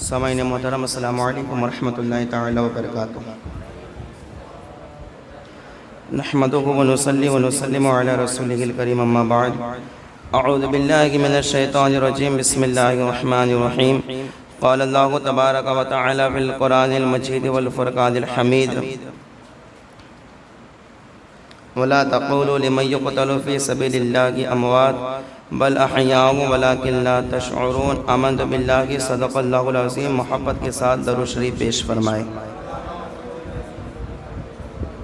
سامعین محترم السلام علیکم ورحمۃ اللہ تعالی وبرکاتہ۔ نحمده ونصلي ونسلم على رسوله الكريم اما بعد اعوذ باللہ من الشیطان الرجیم بسم اللہ الرحمن الرحیم قال اللہ تبارک وتعالی فی القرآن المجید والفرقان الحمید ولا تقولوا لمن يقتل في سبيل الله اموات بل احیاء ولکن لا تشعرون۔ آمنت باللہ، صدق اللہ العظیم۔ محبت کے ساتھ درود شریف پیش فرمائے۔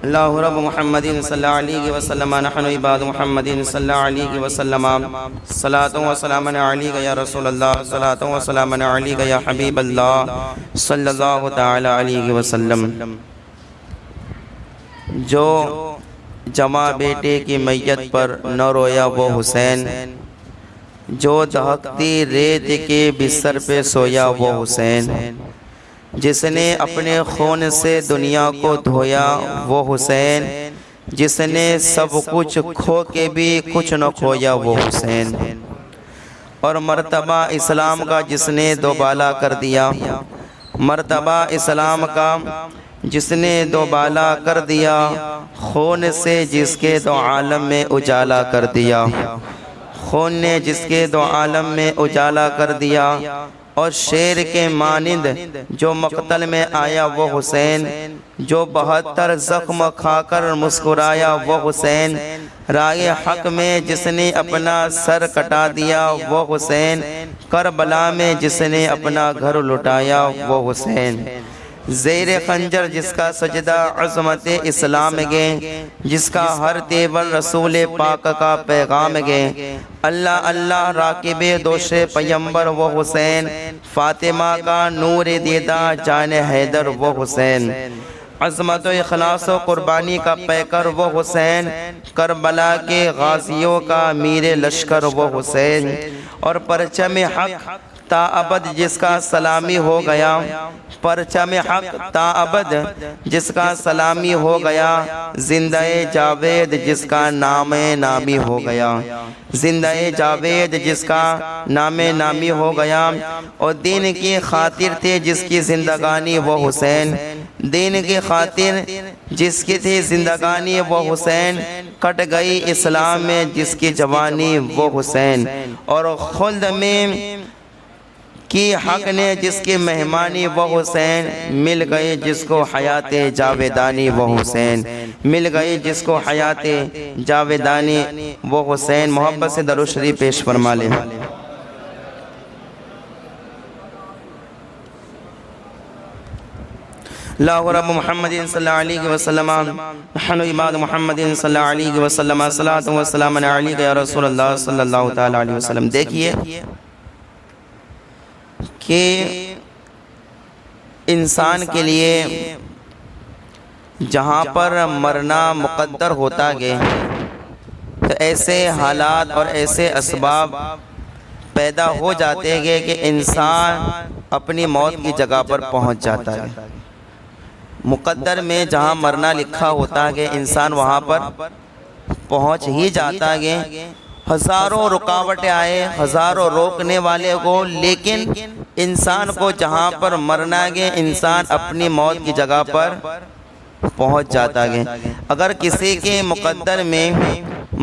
اللہ رب محمد صلی اللہ علیہ وسلم نحن عباد محمد صلی اللہ علیہ وسلم صلاۃ و سلام علیک یا رسول اللہ، صلاۃ و سلام علیک یا حبیب اللہ صلی اللہ تعالی علیہ وسلم۔ جو جمع بیٹے کی میت پر نہ رویا وہ حسین، جو دہکتی ریت کے بستر پہ سویا وہ حسین، جس نے اپنے خون سے دنیا کو دھویا وہ حسین، جس نے سب کچھ کھو کے بھی کچھ نہ کھویا وہ حسین، اور مرتبہ اسلام کا جس نے دوبالا کر دیا، مرتبہ اسلام کا جس نے دوبالا کر دیا، خون سے جس کے دو عالم میں اجالا کر دیا، خون نے جس کے دو عالم میں اجالا کر دیا، اور شیر کے مانند جو مقتل میں آیا وہ حسین، جو 72 زخم کھا کر مسکرایا وہ حسین، رائے حق میں جس نے اپنا سر کٹا دیا وہ حسین، کربلا میں جس نے اپنا گھر لٹایا وہ حسین، زیر خنجر جس کا سجدہ عظمت اسلام گے، جس کا ہر تیور رسول پاک کا پیغام گے، اللہ اللہ راکب دوش پیمبر وہ حسین، فاطمہ کا نور دیدہ جان حیدر وہ حسین، عظمت و اخلاص و قربانی کا پیکر وہ حسین، کربلا کے غازیوں کا میر لشکر وہ حسین، اور پرچم حق تا ابد جس کا سلامی ہو گیا، پرچم حق تا ابد جس کا سلامی ہو گیا، زندہ جاوید جس کا نام نامی ہو گیا، زندہ جاوید جس کا نام نامی ہو گیا، اور دین کی خاطر تھے جس کی زندگانی وہ حسین، دین کی خاطر جس کی تھی زندگانی وہ حسین، کٹ گئی اسلام میں جس کی جوانی وہ حسین، اور خلد میں کی حق نے جس کی مہمانی وہ حسین، مل گئی جس کو حیات جاویدانی وہ حسین، مل گئی جس کو حیات جاویدانی وہ حسین۔ محبت سے درود شریف پیش فرما لیں۔ اللہ رب محمد صلی اللہ علیہ وسلم نحن عباد محمد صلی اللہ علیہ وسلم صلاۃ و سلام علیک یا رسول اللہ صلی اللہ تعالی علیہ وسلم۔ دیکھیے کہ انسان کے لیے جہاں پر مرنا مقدر ہوتا گے تو ایسے حالات اور ایسے اسباب پیدا ہو جاتے گے کہ انسان اپنی موت کی جگہ پر پہنچ جاتا ہے۔ مقدر میں جہاں مرنا لکھا ہوتا ہے انسان وہاں پر پہنچ ہی جاتا ہے، ہزاروں رکاوٹیں آئے، ہزاروں روکنے والے کو، لیکن انسان کو جہاں پر مرنا گے انسان اپنی موت کی جگہ پر پہنچ جاتا ہے۔ اگر کسی کے مقدر میں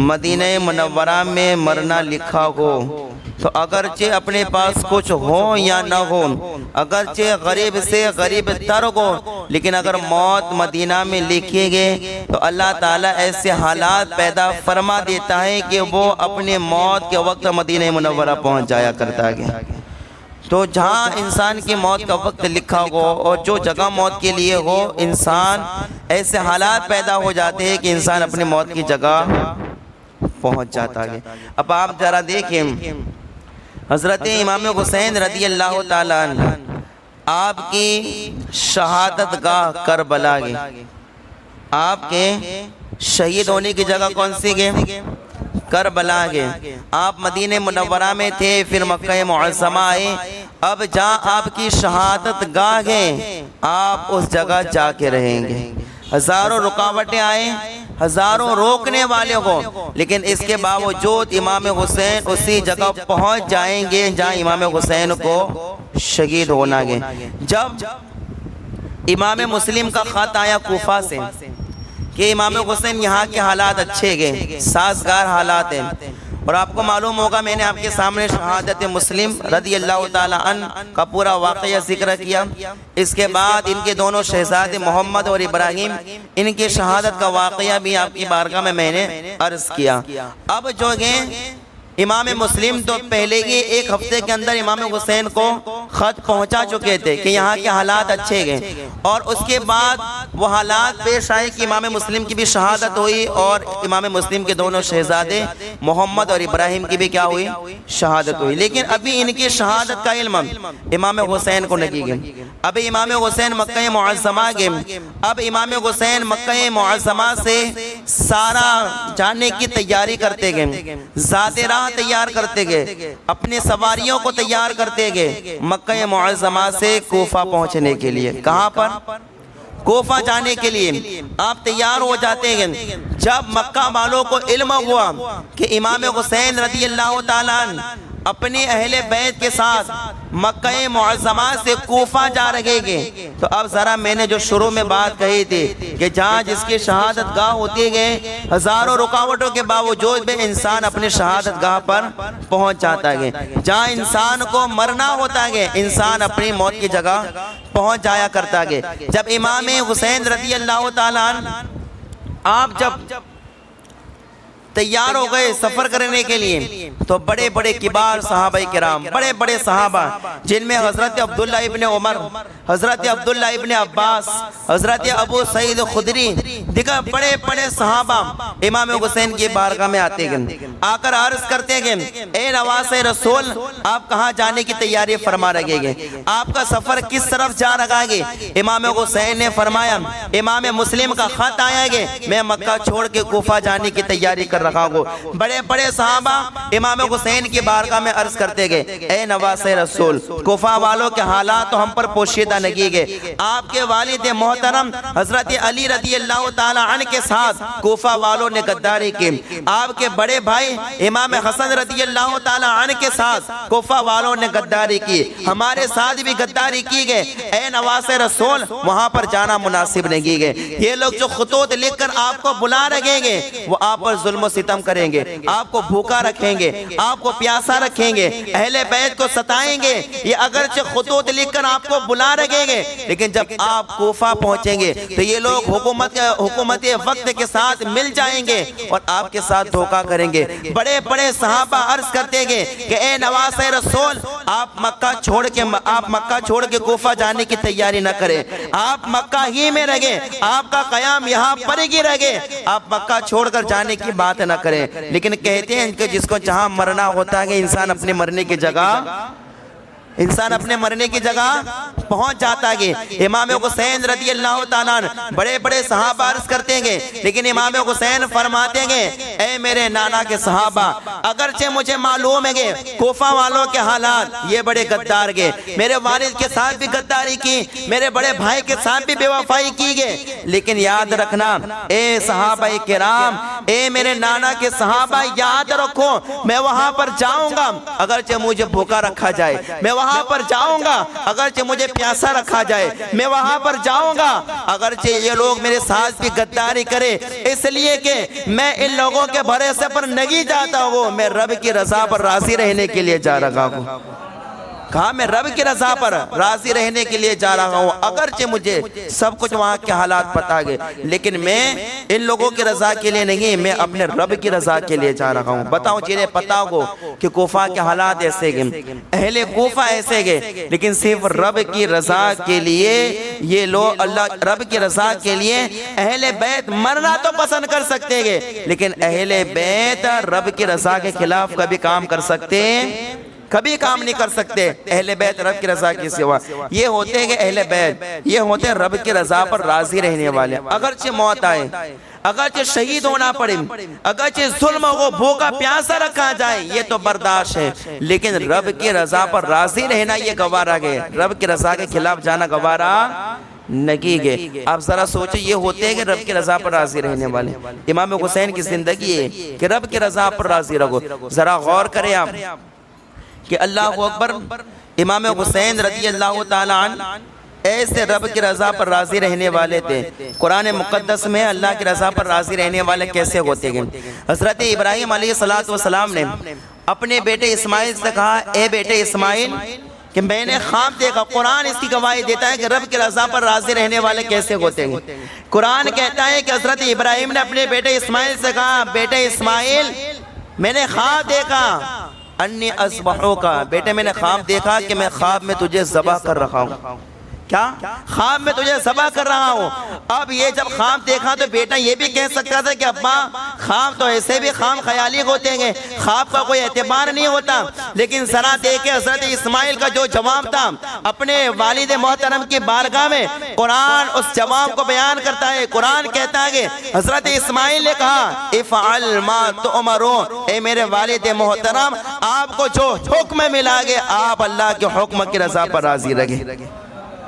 مدینہ منورہ میں مرنا لکھا ہو تو اگرچہ اپنے پاس کچھ ہو یا نہ ہو، اگرچہ غریب سے غریب تر ہو، لیکن اگر موت مدینہ میں لکھی گئے تو اللہ تعالیٰ ایسے حالات پیدا فرما دیتا ہے کہ وہ اپنے موت کے وقت مدینہ منورہ پہنچ جایا کرتا ہے۔ تو جہاں انسان کی موت کا وقت لکھا ہو اور جو جگہ موت کے لیے ہو، انسان ایسے حالات پیدا ہو جاتے ہیں کہ انسان اپنی موت کی جگہ پہنچ جاتا ہے۔ اب آپ ذرا دیکھیں حضرت امام حسین رضی اللہ تعالیٰ عنہ، آپ کی شہادت گاہ کربلا گئے، آپ کے شہید ہونے کی جگہ کون سی گئے؟ کربلا گئے۔ آپ مدینہ منورہ میں تھے، پھر مکہ معظمہ آئے، اب جہاں آپ کی شہادت گاہ گئے آپ اس جگہ جا کے رہیں گے۔ ہزاروں رکاوٹیں آئیں، ہزاروں روکنے والے ہوں، لیکن اس کے باوجود امام حسین اسی جگہ پہنچ جائیں گے جہاں امام حسین کو شہید ہونا گے۔ جب امام مسلم کا خط آیا کوفہ سے کہ امام حسین یہاں کے حالات اچھے گئے، سازگار حالات ہیں، اور آپ کو معلوم ہوگا میں نے آپ کے سامنے شہادت مسلم رضی اللہ تعالیٰ عنہ کا پورا واقعہ ذکر کیا۔ اس کے بعد ان کے دونوں شہزادے محمد اور ابراہیم، ان کے شہادت کا واقعہ بھی آپ کی بارگاہ میں نے عرض کیا۔ اب جو گئے امام مسلم تو پہلے ہی ایک ہفتے کے اندر امام حسین کو خط پہنچا چکے تھے کہ یہاں کے حالات اچھے گئے، اور اس کے بعد وہ حالات پیش آئے کہ امام مسلم کی بھی شہادت ہوئی اور امام مسلم کے دونوں شہزادے محمد اور ابراہیم کی بھی کیا ہوئی؟ شہادت ہوئی۔ لیکن ابھی ان کی شہادت کا علم امام حسین کو نہیں گئے۔ اب امام حسین مکہ معظمہ گئے۔ اب امام حسین مکہ معظمہ سے سارا جانے کی تیاری کرتے گئے، ذات راہ تیار کرتے گئے، اپنے سواریوں کو تیار کرتے گئے مکہ معظمہ سے کوفہ پہنچنے کے لیے۔ کہاں پر؟ کوفہ جانے کے لیے آپ تیار ہو جاتے ہیں۔ جب مکہ والوں کو علم ہوا کہ امام حسین رضی اللہ تعالیٰ عنہ اپنی اہل بیت کے ساتھ مکہ معظمہ سے کوفہ جا رہے گے، تو اب ذرا میں نے جو شروع میں بات کہی تھی کہ جہاں جس کی شہادت گاہ ہوتی گئے، ہزاروں رکاوٹوں کے باوجود بھی انسان اپنے شہادت گاہ پر پہنچ جاتا ہے۔ جہاں انسان کو مرنا ہوتا ہے انسان اپنی موت کی جگہ پہنچ جایا کرتا ہے۔ جب امام حسین رضی اللہ تعالیٰ عنہ آپ جب تیار ہو گئے سفر کرنے کے لیے، تو بڑے بڑے کبار صحابہ کرام، بڑے بڑے صحابہ جن میں حضرت عبداللہ ابن عمر، حضرت عبداللہ ابن عباس، حضرت ابو سعید خدری، دیگر بڑے بڑے صحابہ امام حسین کی بارگاہ میں آتے گئے، آ کر عرض کرتے گئے اے نواز رسول آپ کہاں جانے کی تیاری فرما رہے گے، آپ کا سفر کس طرف جا رہا ہے؟ امام حسین نے فرمایا امام مسلم کا خط آیا ہے، میں مکہ چھوڑ کے کوفہ جانے کی تیاری کر رہا ہوں۔ بڑے بڑے صحابہ امام حسین کی بارگاہ میں عرض کرتے گئے اے نواز رسول کوفہ والوں کے حالات تو ہم پر پوشیدہ نہیں گئے، آپ کے والد محترم حضرت علی رضی اللہ تعالی عنہ کے ساتھ کوفہ والوں نے غداری کی، آپ کے بڑے بھائی امام حسن رضی اللہ تعالی عنہ کے ساتھ کوفہ والوں نے غداری کی، ہمارے ساتھ بھی غداری کی گئے، اے نواز رسول وہاں پر جانا مناسب نہیں گئے، یہ لوگ جو خطوط لکھ کر آپ کو بلا رہے گے وہ آپ پر ظلم و ستم کریں گے، آپ کو بھوکا رکھیں گے، آپ کو پیاسا رکھیں گے، اہل بیت کو ستائیں گے، یہ اگرچہ خطوط لکھ کر آپ کو بلا رہے گے لیکن جب آپ کوفہ پہنچیں گے تو یہ لوگ حکومت وقت کے ساتھ مل جائیں گے اور آپ کے ساتھ دھوکا کریں گے۔ بڑے بڑے صحابہ عرض کرتے گے کہ اے نواز رسول آپ مکہ چھوڑ کے کوفہ جانے کی تیاری نہ کریں، آپ مکہ ہی میں رہیں، آپ کا قیام یہاں پر ہی رہے، آپ مکہ چھوڑ کر جانے کی بات نہ کریں۔ لیکن کہتے ہیں کہ جس کو جہاں مرنا ہوتا ہے انسان اپنے مرنے کی جگہ پہنچ جاتا ہے۔ امام حسین رضی اللہ تعالیٰ عنہ بڑے بڑے صحابہ عرض کرتے ہیں لیکن امام حسین فرماتے ہیں اے میرے نانا کے صحابہ اگرچہ مجھے معلوم ہے کہ کوفہ والوں کے حالات یہ بڑے غدار گئے، میرے والد کے ساتھ بھی غداری کی، میرے بڑے بھائی کے ساتھ بھی بے وفائی کی گئے، لیکن یاد رکھنا اے صحابہ کرام، اے میرے نانا کے صحابہ یاد رکھو میں وہاں پر جاؤں گا اگرچہ مجھے بھوکا رکھا جائے، میں وہاں پر جاؤں گا اگرچہ مجھے پیاسا رکھا جائے، میں وہاں پر جاؤں گا اگرچہ یہ لوگ میرے ساتھ بھی غداری کرے، اس لیے کہ میں ان لوگوں کے بھروسے پر نہیں جاتا ہوں، میں رب کی رضا پر راضی رہنے کے لیے جا رہا ہوں۔ کہا میں رب کی رضا پر راضی رہنے کے لیے جا رہا ہوں، اگرچہ مجھے سب کچھ وہاں کے حالات پتا گئے لیکن میں ان لوگوں کی رضا کے لیے نہیں، میں اپنے رب کی رضا کے لیے جا رہا ہوں۔ بتاؤں جنہیں پتا ہو کہ کوفہ کے حالات ایسے گئے، اہل کوفہ ایسے گئے، لیکن صرف رب کی رضا کے لیے یہ لوگ رب کی رضا کے لیے اہل بیت مرنا تو پسند کر سکتے گئے لیکن اہل بیت رب کی رضا کے خلاف کبھی کام کر سکتے کبھی کام نہیں کر سکتے۔ اہل بیت رب کی رضا کی سوا یہ ہوتے ہیں کہ اہل بیت یہ ہوتے ہیں رب کی رضا پر راضی رہنے والے، اگرچہ موت آئے، اگرچہ شہید ہونا پڑے، اگرچہ ظلم ہو، بھوکا پیاسا رکھا جائے، یہ تو برداشت ہے، لیکن رب کی رضا پر راضی رہنا یہ گوارا گئے، رب کی رضا کے خلاف جانا گوارا نہیں گئے۔ آپ ذرا سوچیں یہ ہوتے ہیں کہ رب کی رضا پر راضی رہنے والے۔ امام حسین کی زندگی ہے کہ رب کی رضا پر راضی رہو۔ ذرا غور کریں آپ کہ اللہ اکبر امام حسین رضی اللہ تعالیٰ عنہ ایسے رب کی رضا پر راضی رہنے والے تھے۔ قرآن مقدس میں اللہ کی رضا پر راضی رہنے والے کیسے ہوتے ہیں؟ حضرت ابراہیم علیہ السلام نے اپنے بیٹے اسماعیل سے کہا، اے بیٹے اسماعیل کہ میں نے خواب دیکھا۔ قرآن اس کی گواہی دیتا ہے کہ رب کی رضا پر راضی رہنے والے کیسے ہوتے ہیں۔ قرآن کہتا ہے کہ حضرت ابراہیم نے اپنے بیٹے اسماعیل سے کہا، بیٹے اسماعیل میں نے خواب دیکھا، انی اذبحوک، بیٹے میں نے خواب دیکھا کہ میں خواب میں تجھے ذبح کر رہا ہوں۔ کیا؟ خواب میں تجھے ذبح کر رہا ہوں۔ اب یہ جب خواب دیکھا تو بیٹا یہ بھی کہہ سکتا تھا کہ ابا خواب تو ایسے بھی خواب خیالی ہوتے ہیں، خواب کا کوئی اعتبار نہیں ہوتا، لیکن ذرا دیکھیں حضرت اسماعیل کا جو جواب تھا اپنے والد محترم کی بارگاہ میں، قرآن اس جواب کو بیان کرتا ہے۔ قرآن کہتا ہے کہ حضرت اسماعیل نے کہا، افعل ما تؤمرون، اے میرے والد محترم آپ کو جو حکم ملا گے آپ اللہ کے حکم کی رضا پر راضی رہے،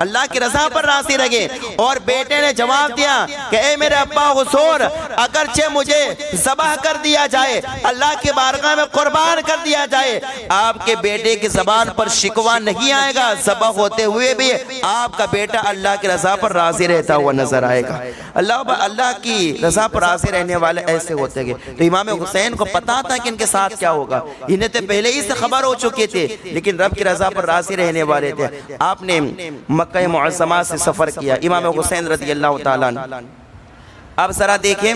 اللہ کی رضا پر راضی رہے۔ اور بیٹے نے جواب دیا کہ اے میرے ابا حضور اگرچہ مجھے ذبح کر دیا جائے، اللہ کی بارگاہ میں قربان کر دیا جائے، آپ کے بیٹے کی زبان پر شکوہ نہیں آئے گا، ذبح ہوتے ہوئے بھی آپ کا بیٹا اللہ کی رضا پر راضی رہتا ہوا نظر آئے گا۔ اللہ کی رضا پر راضی رہنے والے ایسے ہوتے گے۔ تو امام حسین کو پتا تھا کہ ان کے ساتھ کیا ہوگا، انہیں تو پہلے ہی سے خبر ہو چکے تھے، لیکن رب کی رضا پر راضی رہنے والے تھے۔ آپ نے مکہ معظمہ سے سفر کیا، امام حسین رضی اللہ تعالیٰ عنہ۔ اب ذرا دیکھیں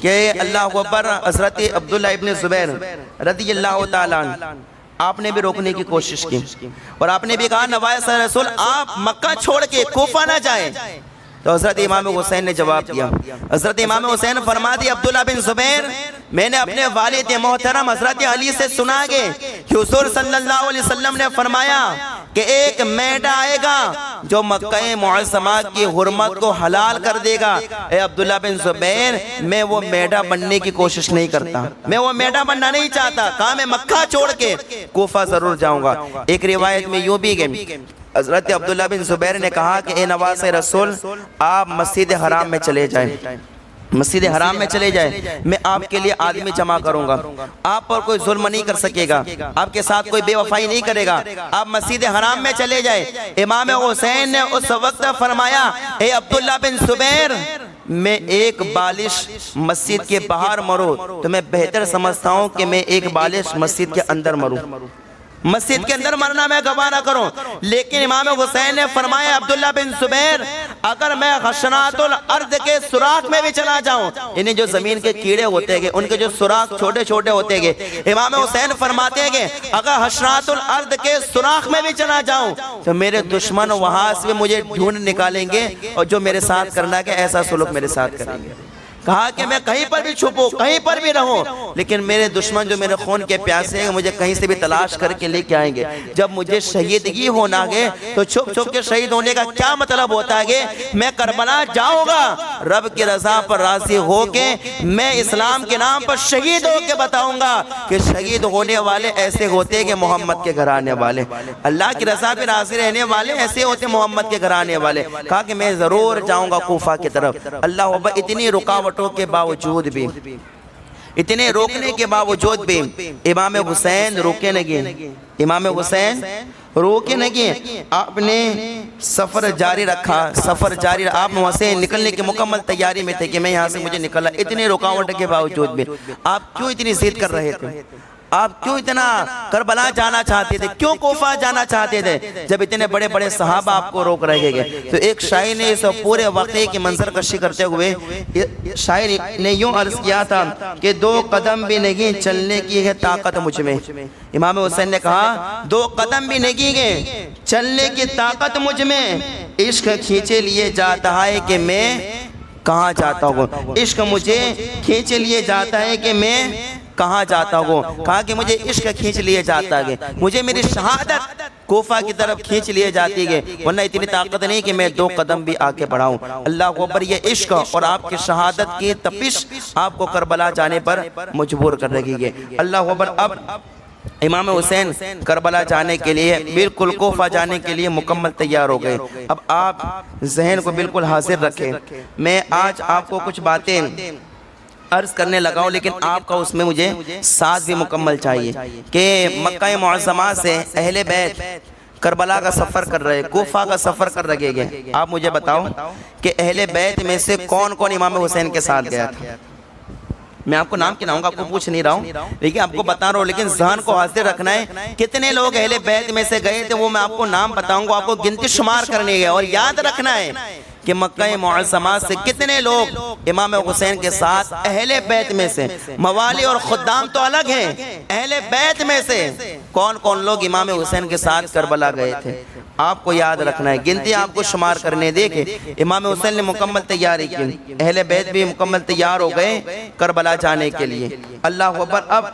کہ اللہ اکبر، حضرت عبداللہ ابن زبیر رضی اللہ تعالیٰ عنہ آپ نے بھی روکنے کی کوشش کی، اور آپ نے بھی کہا نوائس رسول آپ مکہ چھوڑ کے کوفہ نہ جائیں۔ تو حضرت امام حسین نے جواب دیا، حضرت امام حسین فرما دی، عبداللہ بن زبیر میں نے اپنے والد محترم حضرت علی سے سنا گے کہ حضور صلی اللہ علیہ وسلم نے فرمایا کہ ایک میڈا آئے گا جو مکہ معظمہ کی حرمت کو حلال کر دے گا۔ اے عبداللہ بن زبیر میں وہ میڈا بننے کی کوشش نہیں کرتا، میں وہ میڈا بننا نہیں چاہتا، کہا میں مکہ چھوڑ کے کوفہ ضرور جاؤں گا۔ ایک روایت میں یوں بھی گئی، حضرت عبداللہ بن زبیر نے کہا کہ اے نواز رسول آپ مسجد حرام میں چلے جائیں، مسجد حرام میں چلے جائیں، میں آپ کے لیے آدمی جمع کروں گا، آپ پر کوئی ظلم نہیں کر سکے گا، آپ کے ساتھ کوئی بے وفائی نہیں کرے گا، آپ مسجد حرام میں چلے جائیں۔ امام حسین نے اس وقت فرمایا، اے عبداللہ بن زبیر میں ایک بالش مسجد کے باہر مروں تو میں بہتر سمجھتا ہوں کہ میں ایک بالش مسجد کے اندر مروں، مسجد کے اندر مرنا میں گوارا کروں۔ لیکن امام حسین نے فرمایا، عبداللہ بن زبیر اگر میں حشرات الارض کے سوراخ میں بھی چلا جاؤں، یعنی جو زمین کے کیڑے ہوتے ہیں ان کے جو سوراخ چھوٹے چھوٹے ہوتے ہیں، امام حسین فرماتے ہیں کہ اگر حشرات الارض کے سوراخ میں بھی چلا جاؤں تو میرے دشمن وہاں سے مجھے ڈھونڈ نکالیں گے، اور جو میرے ساتھ کرنا ہے کہ ایسا سلوک میرے ساتھ کریں گے۔ کہا کہ میں کہیں پر بھی چھپوں، کہیں پر بھی رہوں، لیکن میرے دشمن جو میرے خون کے پیاسے ہیں مجھے کہیں سے بھی تلاش کر کے لے کے آئیں گے۔ جب مجھے شہیدگی ہونا ہے تو چھپ چھپ کے شہید ہونے کا کیا مطلب ہوتا ہے کہ میں کربلا جاؤں گا، رب کی رضا پر راضی ہو کے میں اسلام کے نام پر شہید ہو کے بتاؤں گا کہ شہید ہونے والے ایسے ہوتے ہیں کہ محمد کے گھر آنے والے، اللہ کی رضا پر راضی رہنے والے ایسے ہوتے محمد کے گھر آنے والے۔ کہا کہ میں ضرور جاؤں گا کوفہ کی طرف۔ اللہ اکبر، اتنی رکاوٹ کے باوجود بھی، اتنے روکنے کے باوجود بھی امام حسین روکے نہیں، امام حسین روکے نہیں، آپ نے سفر جاری رکھا، سفر جاری رکھا۔ آپ وہاں سے نکلنے کی مکمل تیاری میں تھے کہ میں یہاں سے مجھے نکلنا، اتنے رکاوٹ کے باوجود بھی آپ کیوں اتنی ضد کر رہے تھے؟ آپ کیوں اتنا کربلا جانا چاہتے تھے؟ کیوں کوفہ جانا چاہتے تھے جب اتنے بڑے بڑے صحابہ آپ کو روک رہے گے؟ تو ایک شاعر نے اس پورے واقعے کی منظر کشی کرتے ہوئے شاعر نے یوں عرض کیا تھا کہ 2 قدم بھی نہیں چلنے کی ہے طاقت مجھ میں۔ امام حسین نے کہا 2 قدم بھی نہیں گے چلنے کی طاقت مجھ میں، عشق کھینچے لیے جاتا ہے کہ میں کہاں جاتا ہوں، عشق مجھے کھینچے لیے جاتا ہے کہ میں کہاں جاتا ہوں۔ کہا کہ مجھے عشق کھینچ لیے جاتا ہے، مجھے میری شہادت کوفہ کی طرف کھینچ لیے جاتی ہے، ورنہ اتنی طاقت نہیں کہ میں 2 قدم بھی آگے بڑھاؤں۔ اللہ اکبر، یہ عشق اور آپ کی شہادت کی تپش آپ کو کربلا جانے پر مجبور کر رہی ہے۔ اللہ اکبر، اب امام حسین کربلا جانے کے لیے، بالکل کوفہ جانے کے لیے مکمل تیار ہو گئے۔ اب آپ ذہن کو بالکل حاضر رکھیں، میں آج آپ کو کچھ باتیں عرض کرنے لگا ہوں، لیکن آپ کا اس میں مجھے ساتھ بھی مکمل چاہیے کہ مکہ معظمہ سے اہل بیت کربلا کا سفر کر رہے، کوفہ کا سفر کر رہے گئے، آپ مجھے بتاؤ کہ اہل بیت میں سے کون کون امام حسین کے ساتھ گیا تھا؟ میں آپ کو نام گناؤں گا، آپ کو پوچھ نہیں رہا ہوں، لیکن آپ کو بتا رہا ہوں، لیکن ذہن کو حاضر رکھنا ہے کتنے لوگ اہل بیت میں سے گئے تھے، وہ میں آپ کو نام بتاؤں گا، آپ کو گنتی شمار کرنی ہے، اور یاد رکھنا ہے کہ مکہ معظمہ سے کتنے لوگ امام حسین کے ساتھ اہل بیت میں سے، موالی اور خدام تو الگ ہیں، اہل بیت میں سے کون کون لوگ امام حسین کے ساتھ کربلا گئے تھے، آپ کو یاد رکھنا ہے، گنتی آپ کو شمار کرنے دیکھیں۔ امام حسین نے مکمل تیاری کی، اہل بیت بھی مکمل تیار ہو گئے کربلا جانے کے لیے۔ اللہ اکبر۔ اب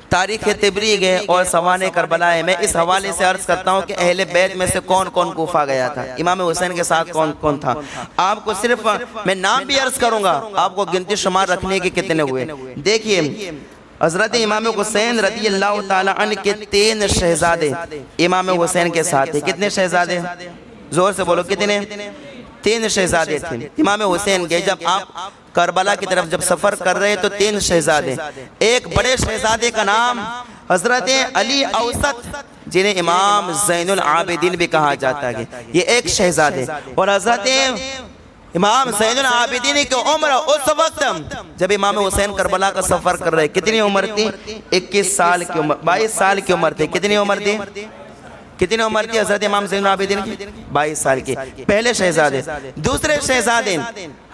تاریخ تبری گئے اور سوانح کربلا ہے، میں اس حوالے سے عرض کرتا ہوں کہ اہل بیت میں سے کون کون کوفہ گیا تھا، امام حسین کے ساتھ کون کون تھا۔ آپ کو صرف میں نام بھی عرض کروں گا، آپ کو گنتی شمار رکھنے کے کتنے ہوئے۔ دیکھیے حضرت امام حسین رضی اللہ تعالی عنہ کے 3 شہزادے امام حسین کے ساتھ تھے۔ کتنے شہزادے؟ زور سے بولو، کتنے؟ 3 شہزادے تھے۔ امام حسین گئے جب آپ کربلا کی طرف جب سفر کر رہے تو 3 شہزادے، ایک بڑے شہزادے کا نام حضرت علی اوسط، جنہیں امام زین العابدین بھی کہا جاتا ہے، یہ ایک شہزادے، اور حضرت امام زین العابدین کی عمر اس وقت جب امام حسین کربلا کا سفر کر رہے کتنی عمر تھی؟ 21 سال کی عمر، 22 سال کی عمر تھی۔ کتنی عمر تھی؟ کتنی عمر تھی حضرت امام زین العابدین کی؟ 22 سال کی، پہلے شہزادے۔ دوسرے شہزادے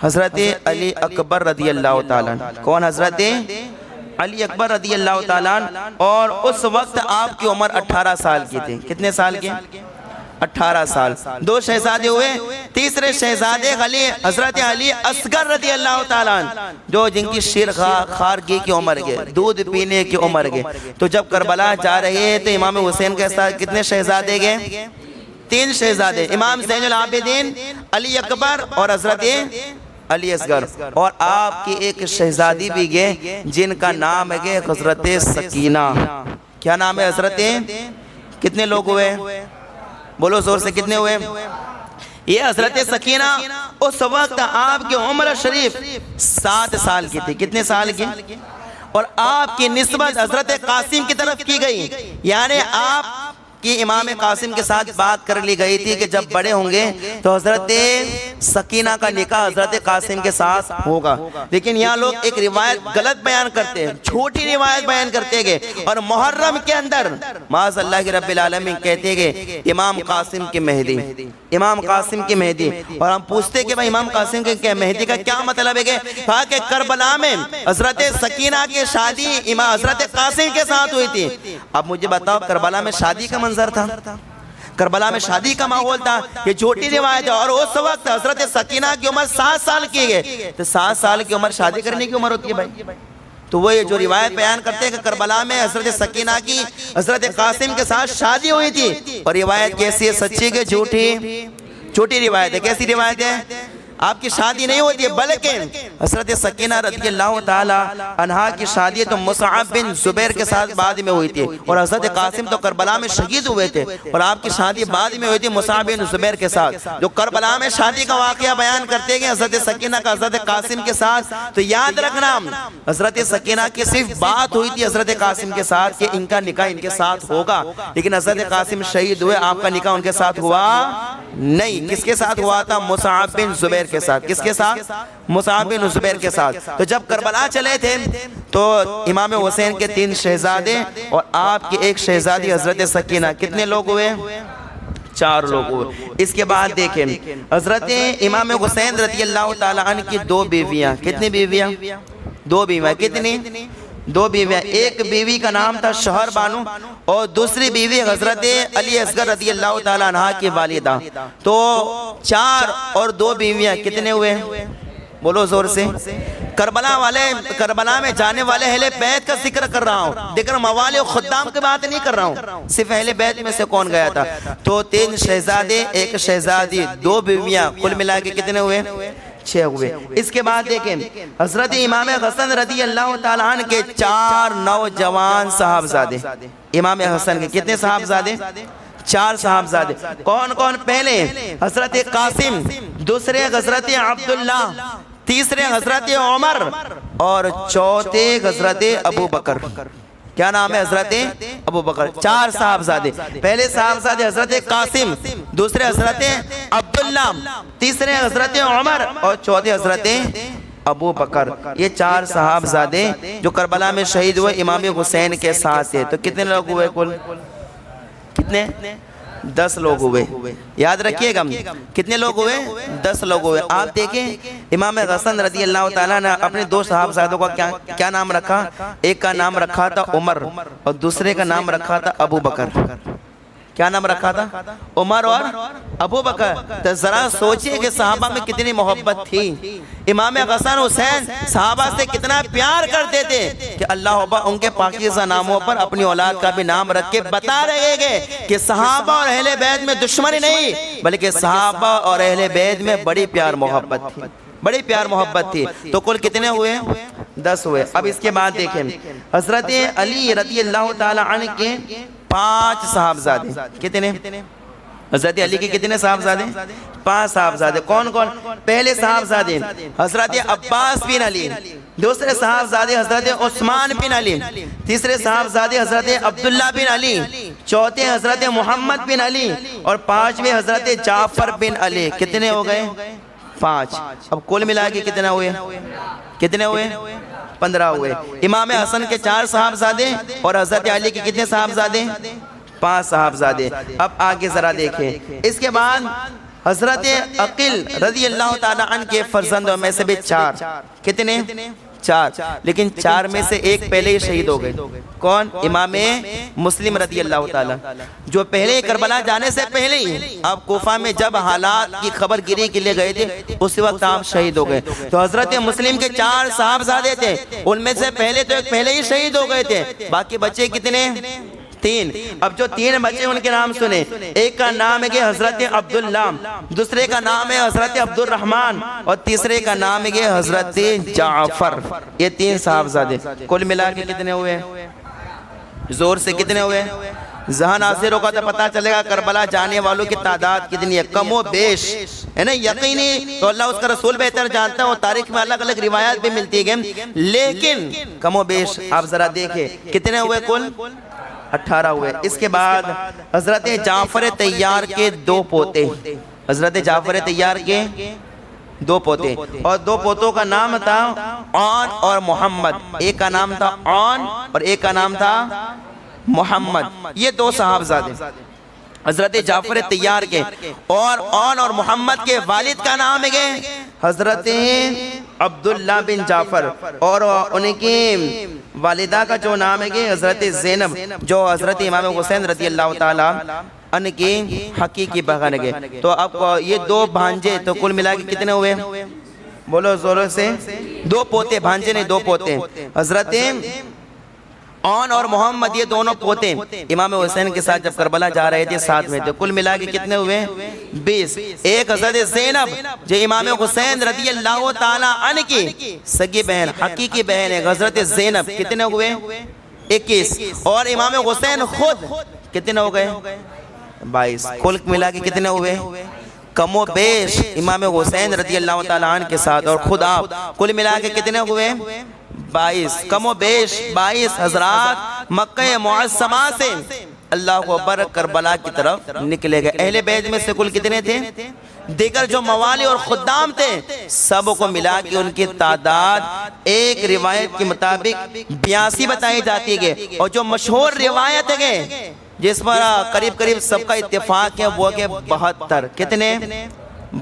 حضرت علی اکبر رضی اللہ تعالیٰ عنہ، کون؟ حضرت علی اکبر رضی اللہ تعالیٰ عنہ، اور اس وقت آپ کی عمر 18 سال کی تھی۔ کتنے سال کی؟ 18 سال۔ 2 شہزادے ہوئے، تیسرے شہزادے حضرت علی اصغر رضی اللہ تعالیٰ عنہ، جو جن کی شیر خارگی کی عمر گئے، دودھ پینے کی عمر گئے۔ تو جب کربلا جا رہے ہیں تو امام حسین کے ساتھ کتنے شہزادے گئے؟ 3 شہزادے، امام زین العابدین، علی اکبر اور حضرت علی اصغر، اور آپ کی ایک شہزادی بھی گئے جن کا نام ہے حضرت سکینہ۔ کیا نام ہے حضرت؟ کتنے لوگ ہوئے؟ بولو زور سے، کتنے ہوئے؟ یہ حضرت سکینہ اس وقت آپ کی عمر شریف 7 سال کی تھی۔ کتنے سال کی؟ اور آپ کی نسبت حضرت قاسم کی طرف کی گئی، یعنی آپ کی امام قاسم کے ساتھ بات کر لی گئی تھی کہ جب بڑے ہوں گے تو حضرت سکینہ کا نکاح حضرت قاسم کے ساتھ ہوگا۔ لیکن یہاں لوگ ایک روایت غلط بیان کرتے ہیں، چھوٹی روایت بیان کرتے گئے، اور محرم کے اندر معاذ اللہ کی رب العالمین کہتے گئے امام قاسم کی مہدی، امام قاسم کی مہدی، اور ہم پوچھتے کہ امام قاسم کے مہدی کا کیا مطلب ہے؟ کہا کہ کربلا میں حضرت سکینہ کی شادی امام حضرت قاسم کے ساتھ ہوئی تھی۔ اب مجھے بتاؤ کربلا میں شادی کا منظر تھا، کربلا میں شادی کا ماحول تھا، یہ جھوٹی روایت ہے، اور اس وقت حضرت سکینہ کی عمر 7 سال کی گئے، تو 7 سال کی عمر شادی کرنے کی عمر ہوتی ہے بھائی۔ تو وہ یہ جو روایت بیان کرتے ہیں کہ کربلا میں حضرت سکینہ کی حضرت قاسم کے ساتھ شادی ہوئی تھی، اور روایت کیسی ہے؟ سچی کہ جھوٹی؟ جھوٹی روایت ہے۔ کیسی روایت ہے؟ آپ کی شادی نہیں ہوتی ہے، بلکہ حضرت سکینہ رضی اللہ تعالی عنہا کی شادی تو مصعب بن زبیر کے ساتھ بعد میں ہوئی تھی، اور حضرت قاسم تو کربلا میں شہید ہوئے تھے، اور آپ کی شادی بعد میں ہوئی تھی مصعب بن زبیر کے ساتھ۔ جو کربلا میں شادی کا واقعہ بیان کرتے گئے حضرت سکینہ کا حضرت قاسم کے ساتھ، تو یاد رکھنا حضرت سکینہ کی صرف بات ہوئی تھی حضرت قاسم کے ساتھ کہ ان کا نکاح ان کے ساتھ ہوگا، لیکن حضرت قاسم شہید ہوئے، آپ کا نکاح ان کے ساتھ ہوا نہیں۔ کس کے ساتھ ہوا تھا؟ مصعب بن زبیر کے ساتھ۔ کس کے ساتھ؟ مصعب بن زبیر کے ساتھ۔ تو جب کربلا چلے تھے تو امام حسین کے 3 شہزادے اور آپ کی ایک شہزادی حضرت سکینہ، کتنے لوگ ہوئے؟ 4 لوگ ہوئے۔ اس کے بعد دیکھیں حضرت امام حسین رضی اللہ تعالی عنہ کی 2 بیویاں۔ کتنی بیویاں؟ 2 بیویاں۔ کتنی؟ 2 بیویاں۔ ایک بیوی کا نام تھا شہر بانو، اور دوسری بیوی حضرت علی اصغر رضی اللہ تعالی عنہ کی والدہ۔ تو 4 اور 2 بیویاں کتنے ہوئے؟ بولو زور سے۔ کربلا میں جانے والے اہل بیت کا ذکر کر رہا ہوں، دیکھ موالی و خدام کی بات نہیں کر رہا ہوں، صرف اہل بیت میں سے کون گیا تھا؟ تو 3 شہزادے، ایک شہزادی، 2 بیویاں، کل ملا کے کتنے ہوئے؟ 6 ہوئے۔ اس کے بعد دیکھیں حضرت امام حسن رضی اللہ تعالیٰ عنہ کے 4 نوجوان صاحبزادے۔ امام حسن کے کتنے صاحبزادے؟ 4 صاحبزادے۔ کون کون؟ پہلے حضرت قاسم، دوسرے حضرت عبداللہ، تیسرے حضرت عمر، اور چوتھے حضرت ابو بکر۔ کیا نام ہے؟ حضرت ابو بکر۔ 4 صاحبزادے، پہلے صاحبزادے حضرت قاسم، دوسرے حضرت عبداللہ، تیسرے حضرت عمر اور چوتھے حضرت ابو بکر۔ یہ 4 صاحبزادے جو کربلا میں شہید ہوئے امام حسین کے ساتھ تھے۔ تو کتنے لوگ ہوئے کل؟ کتنے؟ 10 لوگ ہوئے۔ یاد رکھیے گا کتنے لوگ ہوئے؟ 10 لوگ ہوئے۔ آپ دیکھیں امام حسن رضی اللہ تعالیٰ نے اپنے 2 صاحبزادوں کا کیا نام رکھا؟ ایک کا نام رکھا تھا عمر اور دوسرے کا نام رکھا تھا ابو بکر۔ کیا نام رکھا تھا؟ عمر اور ابو بکر۔ تو ذرا سوچئے کہ صحابہ میں کتنی محبت تھی۔ امام حسن حسین صحابہ سے کتنا پیار کرتے تھے کہ اللہ اکبر ان کے پاکیزہ ناموں پر اپنی اولاد کا بھی نام رکھ کے بتا رہے گے کہ صحابہ اور اہل بیت میں دشمنی نہیں بلکہ صحابہ اور اہل بیت میں بڑی پیار محبت تھی، بڑی پیار محبت تھی۔ تو کل کتنے ہوئے؟ 10 ہوئے۔ اب اس کے بعد دیکھیں حضرت علی رضی اللہ تعالی عنہ کے 5 صاحبزادے۔ کتنے؟ حضرت علی کے کتنے صاحبزادے؟ 5 صاحبزادے۔ کون کون؟ پہلے صاحبزادے حضرت عباس بن علی، دوسرے صاحبزادے حضرت عثمان بن علی، تیسرے صاحبزادے حضرت عبداللہ بن علی، چوتھے حضرت محمد بن علی اور 5ویں حضرت جعفر بن علی۔ کتنے ہو گئے؟ 5۔ اب کل ملا کے کتنے ہوئے؟ کتنے ہوئے؟ 15 ہوئے۔ امام حسن کے 4 صاحبزادے اور حضرت علی کے کتنے صاحبزادے؟ 5 صاحبزادے۔ اب آگے ذرا دیکھیں اس کے بعد حضرت عقیل رضی اللہ تعالیٰ عنہ کے فرزندوں میں سے بھی 4۔ کتنے؟ 4۔ لیکن 4 میں سے ایک پہلے ہی شہید ہو گئے۔ کون؟ امام مسلم رضی اللہ تعالیٰ، جو پہلے کربلا جانے سے پہلے ہی آپ کوفہ میں جب حالات کی خبر گیری کے لیے گئے تھے اس وقت آپ شہید ہو گئے۔ تو حضرت مسلم کے 4 صاحبزادے تھے، ان میں سے پہلے تو ایک پہلے ہی شہید ہو گئے تھے، باقی بچے کتنے؟ 3۔ اب جو 3 بچے ان کے نام سنیں، ایک کا نام ہے کہ حضرت عبداللہ، دوسرے کا نام ہے حضرت عبد الرحمن اور تیسرے کا نام ہے کہ حضرت جعفر۔ یہ 3 صاحبزادے۔ کل ملا کے کتنے ہوئے؟ زور سے کتنے ہوئے؟ ذہن حاضر ہوگا تو پتہ چلے گا کربلا جانے والوں کی تعداد کتنی ہے۔ کم و بیش ہے نا، یقینی تو اللہ اس کا رسول بہتر جانتا ہے، اور تاریخ میں الگ الگ روایات بھی ملتی ہیں، لیکن کم و بیش آپ ذرا دیکھیں کتنے ہوئے کل؟ 18 ہوئے۔ اس کے بعد حضرت جعفر طیار کے 2 پوتے، حضرت جعفر طیار کے 2 پوتے، اور 2 پوتوں کا نام تھا عون اور محمد۔ ایک کا نام تھا عون اور ایک کا نام تھا محمد۔ یہ 2 صاحبزادے حضرت جعفر طیار کے، اور عون اور محمد کے والد کا نام ہے حضرت عبداللہ بن جعفر، اور ان کی والدہ کا جو نام ہے کہ حضرت زینب، جو حضرت امام حسین رضی اللہ تعالیٰ عنہ کی حقیقی بہن ہے۔ تو اب یہ 2 بھانجے، تو کل ملا کے کتنے ہوئے؟ بولو زوروں سے۔ 2 پوتے، بھانجے نہیں 2 پوتے۔ حضرت عون اور محمد یہ دونوں پوتے امام حسین کے ساتھ جب کربلا جا رہے تھے ساتھ میں تھے۔ کل ملا کے کتنے ہوئے؟ 20۔ ایک حضرت زینب جو امام حسین رضی اللہ تعالیٰ عنہ کی سگی بہن، حقیقی بہن ہے، حضرت زینب۔ کتنے ہوئے؟ 21۔ اور امام حسین خود کتنے ہو گئے؟ 22۔ کل ملا کے کتنے ہوئے؟ کم و بیش امام حسین رضی اللہ تعالیٰ عنہ کے ساتھ اور خود آپ، کل ملا کے کتنے ہوئے؟ 22۔ کم و بیش 22 حضرات مکہ معظمہ سے اللہ اکبر کربلا کی طرف نکلے گئے۔ اہل بیت میں سے کل کتنے تھے؟ دیگر جو موالی اور خدام تھے سب کو ملا کے ان کی تعداد ایک روایت کے مطابق 82 بتائی جاتی ہے، اور جو مشہور روایت ہے جس پر قریب سب کا اتفاق ہے وہ کہ 72۔ کتنے؟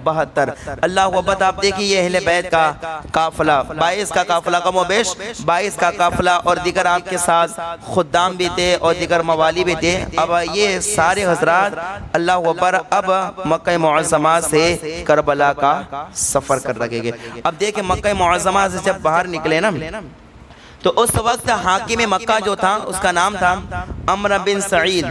72۔ اللہ اکبر۔ آپ دیکھیں یہ اہل بیت کا قافلہ 22 کا قافلہ، کم و بیش 22 کا قافلہ، اور دیگر آپ کے ساتھ خدام بھی تھے اور دیگر موالی بھی تھے۔ اب یہ سارے حضرات اللہ اکبر اب مکہ معظمہ سے کربلا کا سفر کر رکھے گے۔ اب دیکھیں مکہ معظمہ سے جب باہر نکلے نا تو اس وقت حاکم مکہ جو تھا اس کا نام تھا عمرو بن سعید۔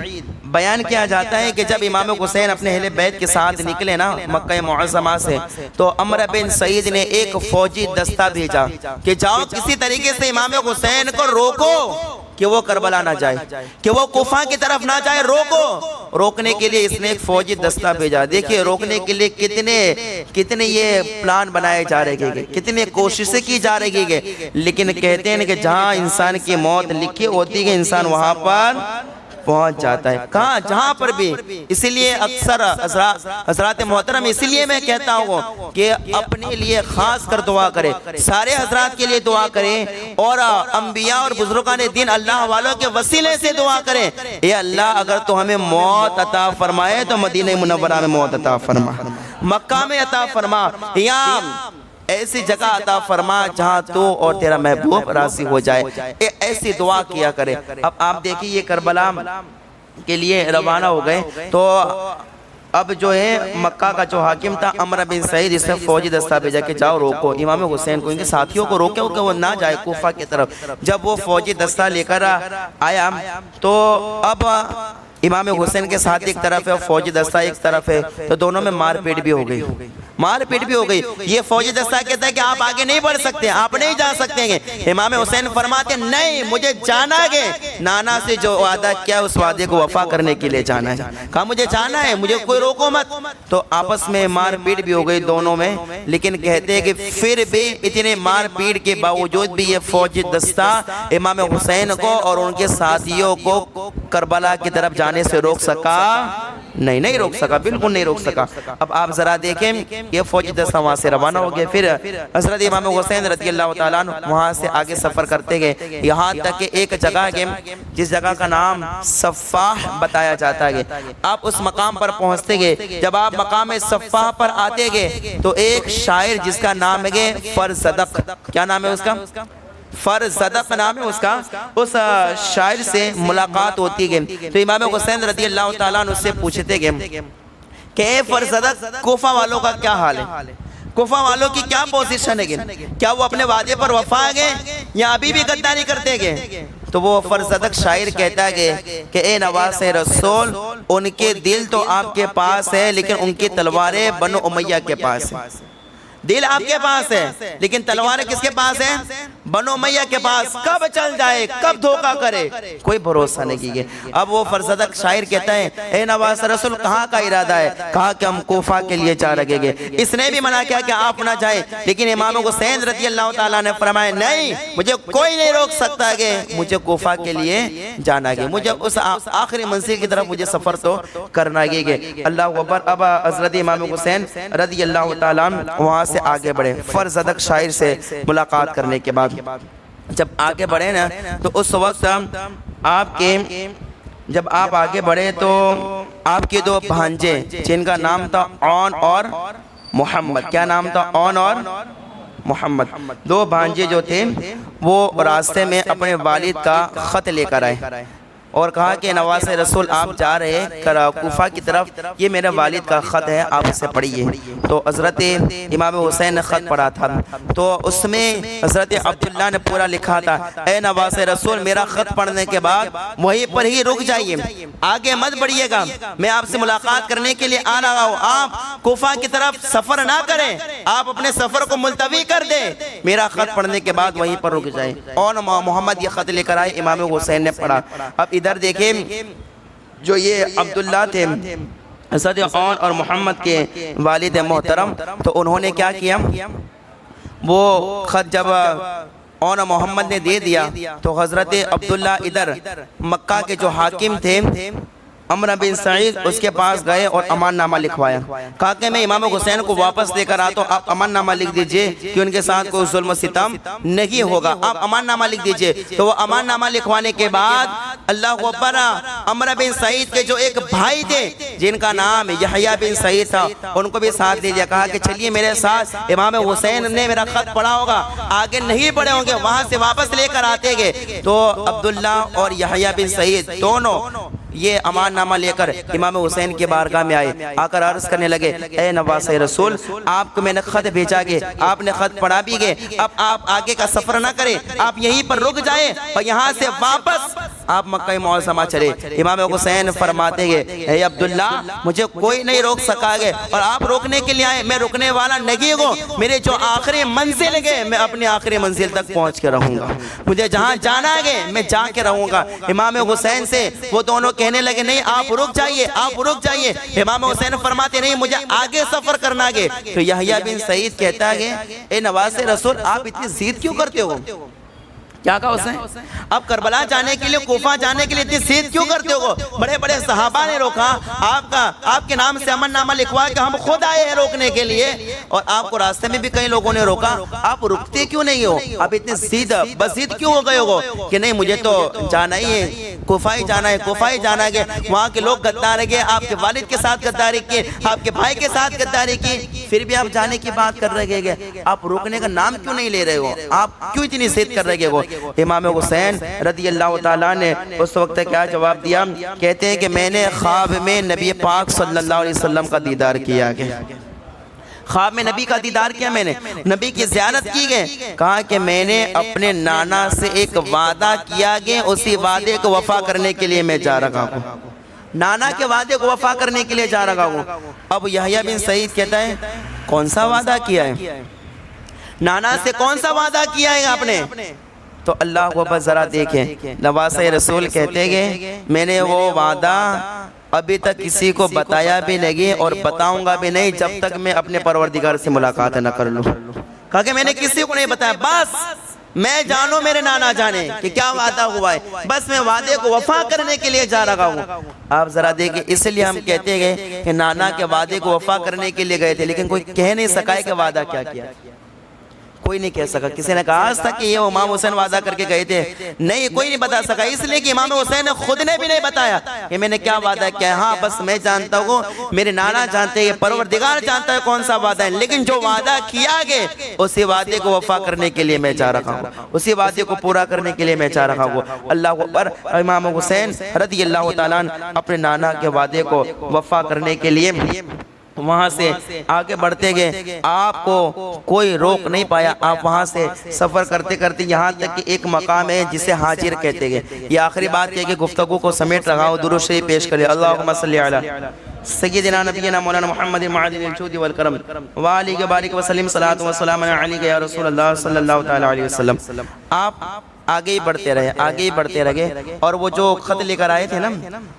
بیان کیا جاتا ہے کہ جب امام حسین اپنے اہل بیت کے ساتھ نکلے نا مکہ معظمہ سے تو عمرو بن سعید نے ایک فوجی دستہ بھیجا کہ جاؤ کسی طریقے سے امام حسین کو روکو کہ وہ کربلا نہ جائے، کہ وہ کوفہ کی طرف نہ جائے، روکو۔ روکنے کے لیے اس نے ایک فوجی دستہ بھیجا. دیکھیے روکنے کے لیے کتنے یہ پلان بنائے جا رہے ہیں, کتنے کوششیں کی جا رہی ہیں, لیکن کہتے ہیں کہ جہاں انسان کی موت لکھی ہوتی ہے انسان وہاں پر پہنچ جاتا ہے. کہاں جہاں پر بھی. اسی لیے اکثر حضرات محترم اسی لیے میں کہتا ہوں کہ اپنے لیے خاص کر دعا کریں, سارے حضرات کے لیے دعا کریں, اور انبیاء اور بزرگان دین اللہ والوں کے وسیلے سے دعا کریں. اے اللہ اگر تو ہمیں موت عطا فرمائے تو مدینہ منورہ میں موت عطا فرما, مکہ میں عطا فرما, یا ایسی جگہ عطا فرما جہاں تو اور تیرا محبوب راضی ہو جائے. ایسی دعا کیا کرے. اب آپ دیکھیں یہ کربلا کے لیے روانہ ہو گئے, تو اب جو ہے مکہ کا جو حاکم تھا عمرو بن سعید, اس نے فوجی دستہ بھیجا کہ جاؤ روکو امام حسین کو, ان کے ساتھیوں کو روکو کہ وہ نہ جائے کوفہ کی طرف. جب وہ فوجی دستہ لے کر آیا تو اب امام حسین کے ساتھ ایک طرف ہے اور فوجی دستہ ایک طرف ہے, تو دونوں میں مار پیٹ بھی ہو گئی, مار پیٹ بھی ہو گئی. یہ فوجی دستہ کہتا ہے کہ آپ آگے نہیں بڑھ سکتے, آپ نہیں جا سکتے ہیں. امام حسین فرماتے ہیں نہیں مجھے جانا ہے, نانا سے جو وعدہ کیا اس وعدے کو وفا کرنے کے لیے جانا ہے. کہا مجھے جانا ہے, مجھے کوئی روکو مت. تو آپس میں مار پیٹ بھی ہو گئی دونوں میں, لیکن کہتے ہیں کہ پھر بھی اتنے مار پیٹ کے باوجود بھی یہ فوجی دستہ امام حسین کو اور ان کے ساتھیوں کو کربلا کی طرف جانے سے روک سکا نہیں روک سکا, بالکل نہیں روک سکا. اب آپ ذرا دیکھیں یہ فوجی دستہ وہاں سے روانہ ہو گئے. پھر حضرت امام حسین رضی اللہ تعالیٰ عنہ وہاں سے آگے سفر کرتے گئے, یہاں تک کہ ایک جگہ ہے جس جگہ کا نام صفاح بتایا جاتا ہے. آپ اس مقام پر پہنچتے گئے. جب آپ مقام صفاح پر آتے گئے تو ایک شاعر جس کا نام ہے فرزدق, کیا نام ہے اس کا, فرزدق نام ہے اس کا, اس شاعر سے ملاقات ہوتی ہے. تو امام حسین رضی اللہ تعالیٰ عنہ سے پوچھتے گئے کہ اے فرزدق کوفہ والوں کا کیا حال ہے, کوفہ والوں کی کیا پوزیشن ہے, کیا وہ اپنے وعدے پر وفا گئے یا ابھی بھی غداری کرتے گئے. تو وہ فرزدق شاعر کہتا ہے کہ اے نواز رسول, ان کے دل تو آپ کے پاس ہے لیکن ان کی تلواریں بنو امیہ کے پاس ہیں. دل آپ کے پاس ہے لیکن تلواریں کس کے پاس ہیں, بنو امیہ کے پاس. کب چل جائے, کب دھوکہ کرے, کوئی بھروسہ نہیں کیجیے. اب وہ فرزدق شاعر کہتا ہے اے نواز رسول کہاں کا ارادہ ہے, کہا کہ ہم کوفہ کے لیے جا رہے گے. اس نے بھی منع کیا کہ آپ نہ جائیں, لیکن امام حسین رضی اللہ تعالیٰ نے فرمایا نہیں مجھے کوئی نہیں روک سکتا کہ مجھے کوفہ کے لیے جانا ہے, مجھے اس آخری منزل کی طرف مجھے سفر تو کرنا ہے. اللہ اکبر. اب حضرت امام حسین رضی اللہ تعالیٰ وہاں سے آگے بڑھے فرزدق شاعر سے ملاقات کرنے کے بعد. جب آگے بڑھے نا تو اس وقت جب آپ آگے بڑھے تو آپ کے دو بھانجے جن کا نام تھا عون اور محمد, کیا نام تھا, عون اور محمد, دو بھانجے جو تھے وہ راستے میں اپنے والد کا خط لے کر آئے اور کہا کہ نواز رسول آپ جا رہے کوفہ کی طرف, یہ میرے والد کا خط ہے آپ اسے پڑھیے. تو حضرت امام حسین نے خط پڑھا تھا تو اس میں حضرت عبداللہ نے پورا لکھا تھا اے نواز رسول میرا خط پڑھنے کے بعد وہیں پر ہی رک جائیے, آگے مت بڑھیے گا, میں آپ سے ملاقات کرنے کے لیے آ رہا ہوں. آپ کوفہ کی طرف سفر نہ کریں, آپ اپنے سفر کو ملتوی کر دیں, میرا خط پڑھنے کے بعد وہیں پر رک جائیں. اور محمد یہ خط لے کر آئے, امام حسین نے پڑھا. اب ادھر دیکھیں جو یہ عبداللہ تھے حضرت عون اور محمد کے والد محترم, تو انہوں نے کیا کیا, وہ خط جب عون اور محمد نے دے دیا تو حضرت عبداللہ ادھر مکہ کے جو حاکم تھے عمرو بن سعید اس کے پاس گئے اور امان نامہ لکھوایا. کہا کہ میں امام حسین کو واپس لے کر آتا ہوں, آپ امان نامہ لکھ دیجئے کہ ان کے ساتھ کوئی ظلم و ستم نہیں ہوگا, آپ امان نامہ لکھ دیجئے. تو وہ امان نامہ لکھوانے کے بعد اللہ اکبر عمرو بن سعید کے جو ایک بھائی تھے جن کا نام یحییٰ بن سعید تھا ان کو بھی ساتھ لے لیا. کہا کہ چلیے میرے ساتھ, امام حسین نے میرا خط پڑھا ہوگا, آگے نہیں پڑھے ہوں گے, وہاں سے واپس لے کر آتے گئے. تو عبداللہ اور یحییٰ بن سعید دونوں یہ امان نامہ لے کر امام حسین کے بارگاہ میں آئے, آ کر عرض کرنے لگے اے نواز رسول آپ کو میں نے خط بھیجا گے, آپ نے خط پڑھا بھی گے, اب آپ آگے کا سفر نہ کریں, آپ یہیں پر رک جائیں اور یہاں سے واپس آپ مکہ معظمہ چلے. امام حسین فرماتے گے اے عبداللہ مجھے کوئی نہیں روک سکا گے اور آپ روکنے کے لیے آئے, میں رکنے والا نہیں ہوں. میرے جو آخری منزل گے میں اپنی آخری منزل تک پہنچ کے رہوں گا. مجھے جہاں جانا ہے میں جا کے رہوں گا. امام حسین سے وہ دونوں کہنے لگے نہیں آپ رک جائیے, آپ رک جائیے. امام حسین فرماتے نہیں مجھے آگے سفر کرنا ہے. تو یحییٰ بن سعید کہتا ہے اے نواز رسول آپ اتنی ضد کیوں کرتے ہو؟ کیا کہا اس نے؟ اب کربلا جانے کے لیے, کوفہ جانے کے لیے اتنی ضد کیوں کرتے ہو؟ بڑے بڑے صحابہ نے روکا, آپ کے نام سے امن نامہ لکھوا کہ ہم خود آئے ہیں روکنے کے لیے, اور آپ کو راستے میں بھی کئی لوگوں نے روکا, آپ رکتے کیوں نہیں ہو؟ آپ اتنے بضد کیوں ہو گئے ہو کہ نہیں مجھے تو جانا ہی ہے, کوفہ ہی جانا ہے, کوفہ ہی جانا ہے. وہاں کے لوگ غدار گئے, آپ کے والد کے ساتھ غداری کی, آپ کے بھائی کے ساتھ غداری کی, پھر بھی آپ جانے کی بات کر رہے گئے. آپ روکنے کا نام کیوں نہیں لے رہے ہو؟ آپ کیوں اتنی ضد کر رہے ہو؟ امام حسین رضی اللہ تعالیٰ نے اس وقت کیا جواب دیا؟ کہتے ہیں کہ میں نے خواب میں نبی پاک صلی اللہ علیہ وسلم کا دیدار کیا گیا. خواب میں نبی کا دیدار کیا, میں نے نبی کی زیارت کی گئے. کہا کہ میں نے اپنے نانا سے ایک وعدہ کیا گیا, اسی وعدے کو وفا کرنے کے لیے میں جا رہا ہوں. نانا کے وعدے کو وفا کرنے کے لیے جا رہا ہوں. اب یحییٰ بن سعید کہتا ہے کون سا وعدہ کیا ہے؟ نانا سے کون سا وعدہ کیا ہے آپ نے؟ تو اللہ کو بس ذرا دیکھیں, نواسہ رسول کہتے گئے میں نے وہ وعدہ ابھی تک کسی کو بتایا بھی نہیں اور بتاؤں گا بھی نہیں جب تک میں اپنے پروردگار سے ملاقات نہ کر لوں. کہا کہ میں نے کسی کو نہیں بتایا, بس میں جانوں میرے نانا جانے کہ کیا وعدہ ہوا ہے, بس میں وعدے کو وفا کرنے کے لیے جا رہا ہوں. آپ ذرا دیکھیں, اس لیے ہم کہتے گئے کہ نانا کے وعدے کو وفا کرنے کے لیے گئے تھے, لیکن کوئی کہہ نہیں سکا ہے کہ وعدہ کیا کیا, کوئی نہیں کہہ سکا. کسی نے کہا آج تک کہ یہ امام حسین وعدہ کر کے گئے تھے, نہیں کوئی نہیں بتا سکا, اس لیے کہ امام حسین خود نے بھی نہیں بتایا کہ میں نے کیا وعدہ کیا ہے. ہاں بس میں جانتا ہوں, میرے نانا جانتے ہیں, پروردگار جانتا ہے کون سا وعدہ ہے, لیکن جو وعدہ کیا گیا اسی وعدے کو وفا کرنے کے لیے میں جا رہا ہوں, اسی وعدے کو پورا کرنے کے لیے میں جا رہا ہوں. اللہ اکبر. امام حسین رضی اللہ تعالیٰ اپنے نانا کے وعدے کو وفا کرنے کے لیے وہاں سے آگے بڑھتے گئے, آپ کو کوئی روک نہیں پایا. آپ وہاں سے سفر کرتے کرتے یہاں تک کہ ایک مقام ہے جسے حاجر کہتے گئے. یہ آخری بات کہہ کے گفتگو کو سمیٹ رہا ہوں, درود شریف پیش کرے. اللہم صلی علی سیدنا نبینا مولانا محمد معدن الجود والکرم وآلہ وبارک وسلم صلاۃ و سلام علیک یا رسول اللہ صلی اللہ تعالی علیہ وسلم. آپ آگے ہی بڑھتے رہے, آگے ہی بڑھتے رہے, اور وہ جو خط لے کر آئے تھے نا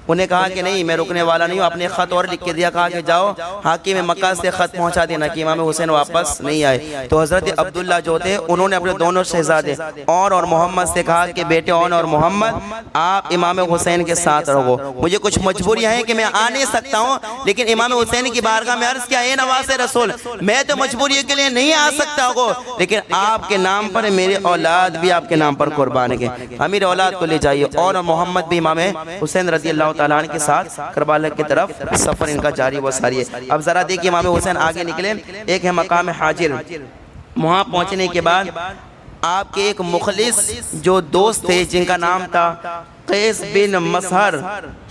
انہیں کہا کہ نہیں میں رکنے والا نہیں ہوں. اپنے خط اور لکھ کے دیا, کہا کہ جاؤ حاکم مکہ سے خط پہنچا دینا کہ امام حسین واپس نہیں آئے. تو حضرت عبداللہ جو تھے انہوں نے اپنے دونوں شہزادے اور محمد سے کہا کہ بیٹے اور محمد آپ امام حسین کے ساتھ رہو, مجھے کچھ مجبوریاں ہیں کہ میں آ نہیں سکتا ہوں, لیکن امام حسین کی بارگاہ میں عرض کیا, اے نواز رسول میں تو مجبوری کے لیے نہیں آ سکتا ہوں, لیکن آپ کے نام پر میری اولاد بھی آپ کے نام پر قربان کے امیر اولاد کو لے جائیے. اور محمد بھی امام حسین رضی اللہ تعالیٰ عنہ کے ساتھ کربلا کی طرف سفر ان کا جاری و ساری ہے. اب ذرا دیکھیں امام حسین آگے نکلے, ایک ہے مقام حاجر. وہاں پہنچنے کے بعد آپ کے ایک مخلص جو دوست تھے جن کا نام تھا قیس بن مسہر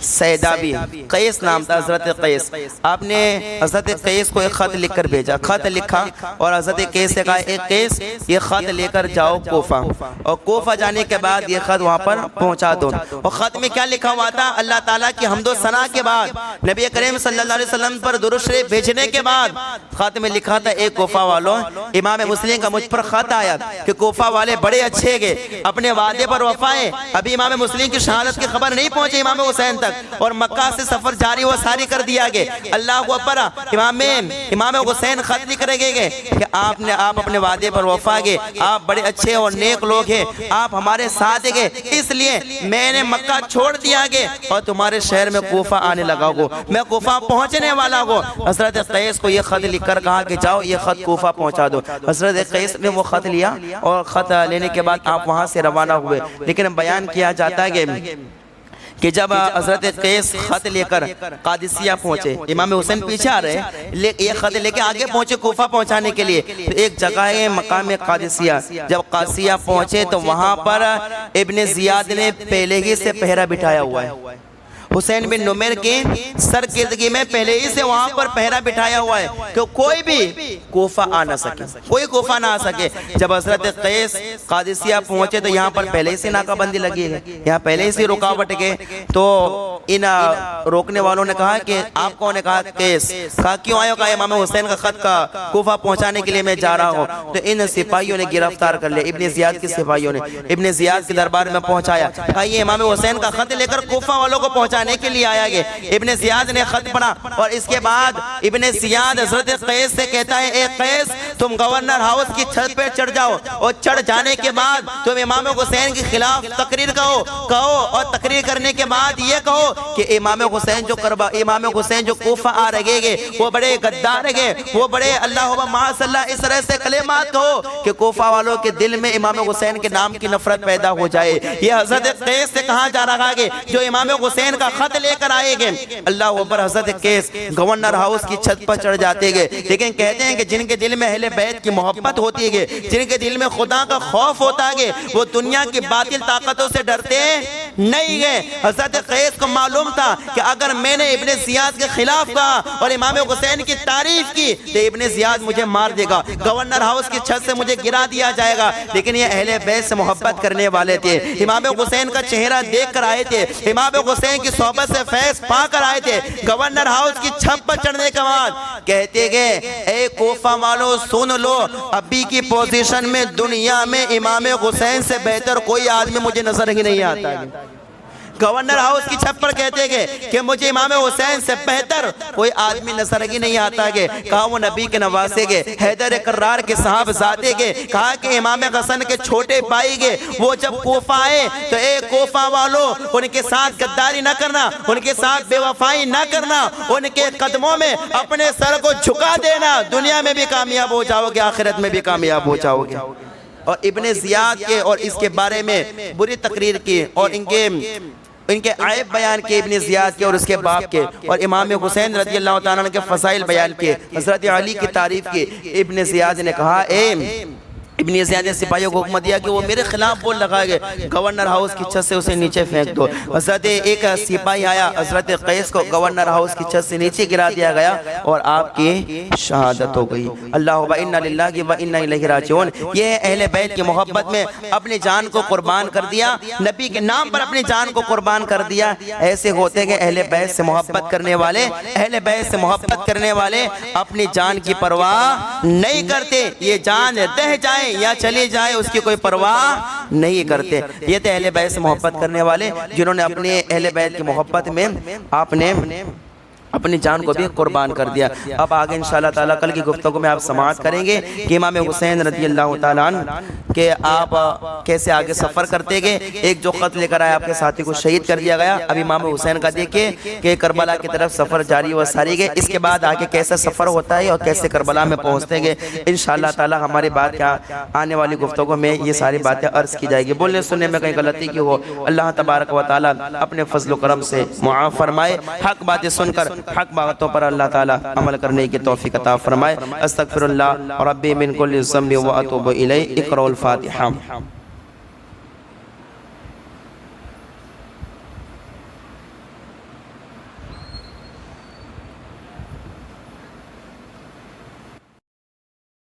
سیدابی, قیس نام تھا حضرت قیس. آپ نے حضرت قیس کو ایک خط لکھ کر بھیجا, خط لکھا اور حضرت قیس سے کہا ایک قیس یہ خط لے کر جاؤ کوفہ, اور کوفہ جانے کے بعد یہ خط وہاں پر پہنچا دو. اور خط میں کیا لکھا ہوا تھا؟ اللہ تعالیٰ کی حمد و ثنا کے بعد نبی کریم صلی اللہ علیہ وسلم پر درود شریف بھیجنے کے بعد خط میں لکھا تھا اے کوفہ والوں, امام مسلم کا مجھ پر خط آیا کہ کوفہ والے بڑے اچھے گئے, اپنے وعدے پر وفائیں. ابھی امام مسلم کی شہادت کی خبر نہیں پہنچی امام حسین تک, اور مکہ سے سفر جاری و ساری کر دیا گیا. اللہ اکبر. امام حسین خط لکھ رہے گئے کہ آپ اپنے وعدے پر وفا گئے, آپ بڑے اچھے اور نیک لوگ ہیں, آپ ہمارے ساتھ گئے, اس لیے میں نے مکہ چھوڑ دیا گیا اور تمہارے شہر میں کوفہ آنے لگا ہوں, میں کوفہ پہنچنے والا ہوں. حضرت قیس کو یہ خط لکھ کر کہا کہ جاؤ یہ خط کوفہ پہنچا دو. حضرت قیس نے وہ خط لیا اور خط لینے کے بعد آپ وہاں سے روانہ ہوئے. لیکن بیان کیا جاتا ہے کہ جب حضرت قیس خط لے کر قادسیہ پہنچے, امام حسین پیچھے آ رہے ہیں, یہ خط لے کے آگے پہنچے کوفہ پہنچانے کے لیے, تو ایک جگہ ہے مقام قادسیہ. جب قادسیہ پہنچے تو وہاں پر ابن زیاد نے پہلے ہی سے پہرا بٹھایا ہوا ہے. حسین بن نمیر کے سرکردگی میں پہلے ہی سے وہاں پر پہرا بٹھایا ہوا ہے کہ کوئی بھی کوفہ آ نہ سکے، کوئی کوفہ نہ آ سکے۔ جب حضرت قیس قادسیہ پہنچے تو یہاں پر پہلے ہی سے ناکہ بندی لگی ہے، یہاں پہلے ہی سے رکاوٹ کے۔ تو ان روکنے والوں نے کہا کہ آپ کون نے؟ کہا قیس۔ کہا کیوں آئے ہو؟ کہا امام حسین کا خط کا کوفہ پہنچانے کے لیے میں جا رہا ہوں۔ تو ان سپاہیوں نے گرفتار کر لیا، ابن زیاد کے سپاہیوں نے ابن زیاد کے دربار میں پہنچایا۔ کہا یہ امام حسین کا خط لے کر کوفہ والوں کو پہنچانے کے لیے آیا گیا۔ ابن زیاد نے خط پڑھا اور اس کے بعد ابن زیاد حضرت قیس سے کہتا ہے اے قیس تم گورنر ہاؤس کی چھت پہ چڑھ جاؤ، اور چڑھ جانے کے بعد تم امام حسین کے خلاف تقریر کہو اور تقریر کرنے کے بعد یہ کہو کہ امام حسین جو کوفہ آ رہے گے وہ بڑے غدار رہے، وہ بڑے اللہ معاذ اللہ اس طرح سے کلمات کہو کہ کوفہ والوں کے دل میں امام حسین کے نام کی نفرت پیدا ہو جائے۔ یہ حضرت قیس سے کہا جا رہا ہے جو امام حسین کا خط لے کر آئے گے۔ اللہ اکبر، حضرت قیس گورنر ہاؤس کی چھت پر چڑھ جاتے گے، لیکن کہتے ہیں کہ جن کے دل میں اہل بیت کی محبت ہوتی ہے، جن کے دل میں خدا کا خوف ہوتا ہے، وہ دنیا کی باطل طاقتوں سے ڈرتے نہیں گئے۔ حضرت قیس کو معلوم تھا کہ اگر میں نے ابن زیاد کے خلاف کہا اور امام حسین کی تعریف کی تو ابن زیاد مجھے مار دے گا، گورنر ہاؤس کی چھت سے مجھے گرا دیا جائے گا۔ لیکن یہ اہل بیت سے محبت کرنے والے تھے، امام حسین کا چہرہ دیکھ کر آئے تھے، امام حسین کی صحبت سے فیض پا کر آئے تھے۔ گورنر ہاؤس کی چھت پر چڑھنے کے بعد کہتے گئے اے کوفہ والو سن لو، ابھی کی پوزیشن میں دنیا میں امام حسین سے بہتر کوئی آدمی مجھے نظر ہی نہیں آتا ہے۔ گورنر ہاؤس کی چھت پر کہتے گئے کہ مجھے امام حسین سے بہتر کوئی آدمی نظر ہی نہیں آتا گے۔ کہا وہ نبی کے نواسے گے، حیدر کرار کے صاحبزادے گے۔ کہا کہ امام حسن کے چھوٹے بھائی گے، وہ جب کوفہ آئے تو اے کوفہ والو ان کے ساتھ غداری نہ کرنا، ان کے ساتھ بے وفائی نہ کرنا، ان کے قدموں میں اپنے سر کو جھکا دینا، دنیا میں بھی کامیاب ہو جاؤ گے، آخرت میں بھی کامیاب ہو جاؤ گے۔ اور ابن زیاد کے اور اس کے بارے میں بری تقریر کی اور ان کے عیب بیان کیے ابن زیاد کے اور اس کے باپ کے، اور امام حسین رضی اللہ تعالیٰ عنہ کے فضائل بیان کیے، حضرت علی کی تعریف کی۔ ابن زیاد نے کہا ابن زیاد نے سپاہیوں کو حکم دیا کہ وہ میرے خلاف بول لگائے گئے، گورنر ہاؤس کی چھت سے اسے نیچے پھینک دو۔ حضرت ایک سپاہی آیا، حضرت قیس کو گورنر ہاؤس کی چھت سے نیچے گرا دیا گیا اور آپ کی شہادت ہو گئی۔ اللہ انا للہ و انا الیہ راجعون۔ یہ اہل بیت کی محبت میں اپنی جان کو قربان کر دیا، نبی کے نام پر اپنی جان کو قربان کر دیا۔ ایسے ہوتے کہ اہل بیت سے محبت کرنے والے، اہل بیت سے محبت کرنے والے اپنی جان کی پرواہ نہیں کرتے، یہ جان رہ جائے یا چلی جائے اس کی کوئی پرواہ نہیں کرتے۔ یہ تھے اہل بیت سے محبت کرنے والے جنہوں نے اپنے اہل بیت کی محبت میں آپ نے اپنی جان کو بھی قربان کر دیا۔ اب آگے انشاءاللہ تعالیٰ کل کی گفتگو میں آپ سماعت کریں گے کہ امام حسین رضی اللہ تعالیٰ عنہ کہ آپ کیسے آگے سفر کرتے گئے۔ ایک جو خط لے کر آئے آپ کے ساتھی کو شہید کر دیا گیا، اب امام حسین کا دیکھیں کہ کربلا کی طرف سفر جاری و ساری گئے۔ اس کے بعد آگے کیسا سفر ہوتا ہے اور کیسے کربلا میں پہنچتے گئے، انشاءاللہ تعالیٰ ہماری بات کیا آنے والی گفتگو میں یہ ساری باتیں عرض کی جائے گی۔ بولنے سننے میں کہیں غلطی کی ہو اللہ تبارک و تعالیٰ اپنے فضل و کرم سے معاف فرمائے، حق باتیں سن کر حق باتوں پر اللہ تعالیٰ عمل کرنے کی توفیق عطا فرمائے۔ استغفر اللہ ربی من کل ذنب و اتوب الیہ۔ اقرأوا الفاتحہ۔